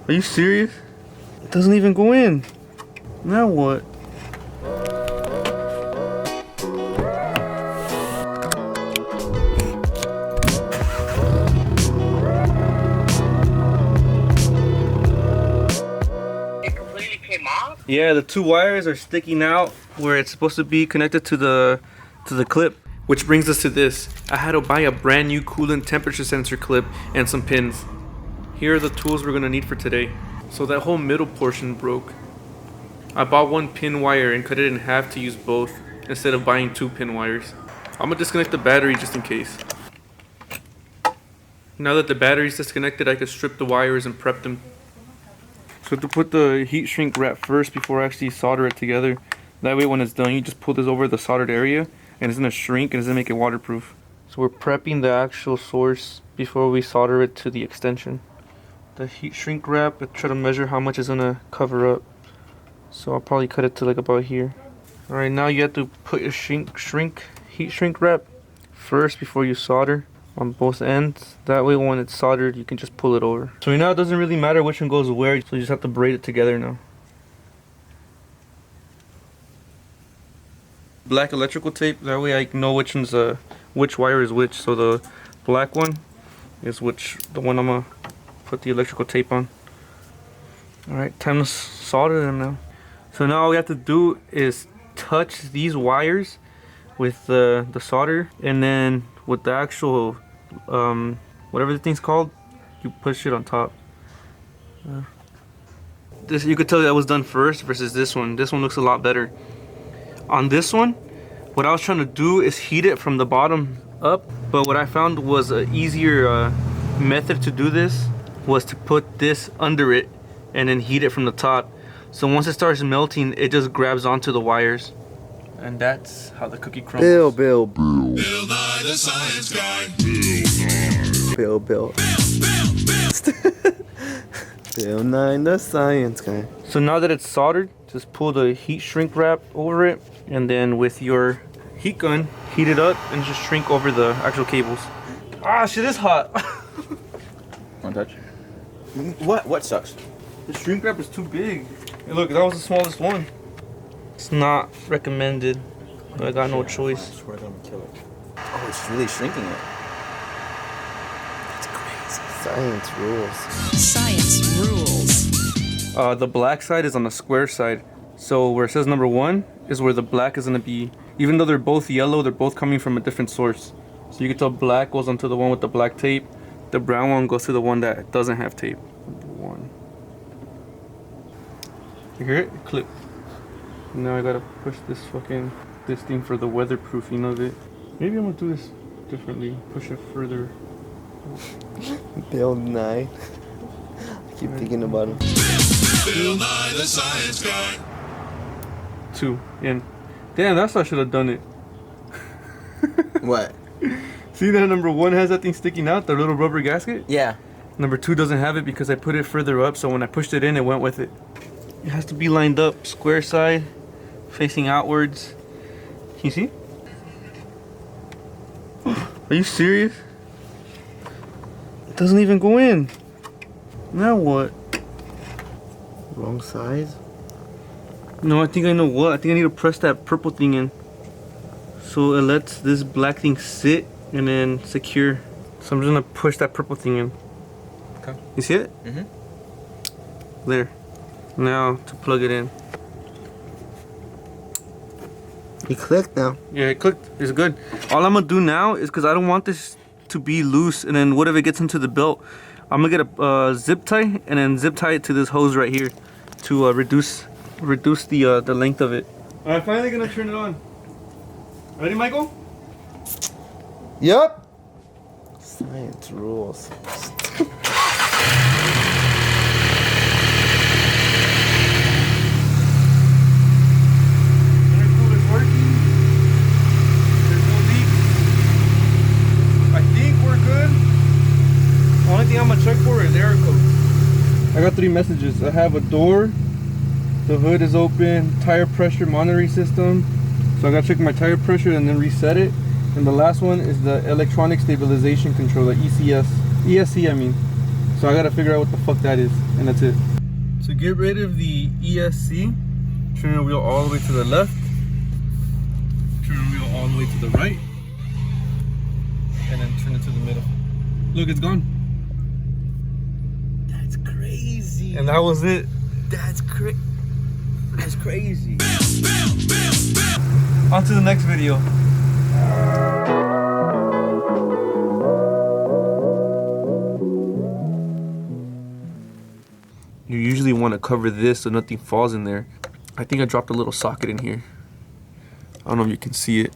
Are you serious? It doesn't even go in. Now what? It completely came off? Yeah, the two wires are sticking out where it's supposed to be connected to the clip. Which brings us to this. I had to buy a brand new coolant temperature sensor clip and some pins. Here are the tools we're gonna need for today. So that whole middle portion broke. I bought one pin wire and cut it in half to use both instead of buying 2 pin wires. I'm gonna disconnect the battery just in case. Now that the battery's disconnected, I can strip the wires and prep them. So to put the heat shrink wrap first before I actually solder it together. That way when it's done, you just pull this over the soldered area and it's gonna shrink and it's gonna make it waterproof. So we're prepping the actual source before we solder it to the extension. The heat shrink wrap, I try to measure how much it's gonna cover up. So I'll probably cut it to like about here. Alright, now you have to put your heat shrink wrap first before you solder on both ends. That way when it's soldered, you can just pull it over. So now it doesn't really matter which one goes where, so you just have to braid it together now. Black electrical tape, that way I know which one's which wire is which. So the black one is the one I'm gonna put the electrical tape on. Alright, time to solder them now. So now all we have to do is touch these wires with the solder, and then with the actual whatever the thing's called, you push it on top. This, you could tell that was done first versus this one. This one looks a lot better. On this one, what I was trying to do is heat it from the bottom up, but what I found was an easier method to do this was to put this under it and then heat it from the top. So once it starts melting, it just grabs onto the wires. And that's how the cookie crumbles. Bill. Bill Nye the Science Guy. Bill. Bill Nye the Science Guy. So now that it's soldered, just pull the heat shrink wrap over it, and then with your heat gun, heat it up and just shrink over the actual cables. Ah, shit is hot. Wanna touch? What sucks? The shrink wrap is too big. Hey, look, that was the smallest one. It's not recommended, but I got no choice. I swear I'm gonna kill it. Oh, it's really shrinking it. That's crazy. Science rules. Science rules. The black side is on the square side. So where it says number 1 is where the black is going to be. Even though they're both yellow, they're both coming from a different source. So you can tell black goes onto the one with the black tape. The brown one goes to the one that doesn't have tape. Number 1. You hear it? It clip. Now I gotta push this thing for the weatherproofing of it. Maybe I'm gonna do this differently. Push it further. Bill Nye. I keep thinking about him. Bill Nye the Science Guy. 2 in. Damn, that's how I should have done it. What? See that number 1 has that thing sticking out, the little rubber gasket? Yeah. Number 2 doesn't have it because I put it further up, so when I pushed it in, it went with it. It has to be lined up, square side, facing outwards. Can you see? Are you serious? It doesn't even go in. Now what? Wrong size? No, I think I know what. I think I need to press that purple thing in. So it lets this black thing sit and then secure. So I'm just gonna push that purple thing in. Okay. You see it? Mm-hmm. There. Now to plug it in. It clicked now. Yeah, it clicked. It's good. All I'm gonna do now is, because I don't want this to be loose, and then what if it gets into the belt? I'm gonna get a zip tie and then zip tie it to this hose right here to reduce the length of it. All right, finally gonna turn it on. Ready, Michael? Yup. Science rules. Intercooler's working. There's no leaks. I think we're good. The only thing I'm gonna check for is air codes. I got 3 messages. I have a door, the hood is open, tire pressure monitoring system. So I gotta check my tire pressure and then reset it. And the last one is the electronic stabilization controller, ESC I mean. So I gotta figure out what the fuck that is, and that's it. To get rid of the ESC, turn the wheel all the way to the left, turn the wheel all the way to the right, and then turn it to the middle. Look, it's gone. That's crazy. And that was it. That's crazy. On to the next video. You usually want to cover this so nothing falls in there. I think I dropped a little socket in here. I don't know if you can see it.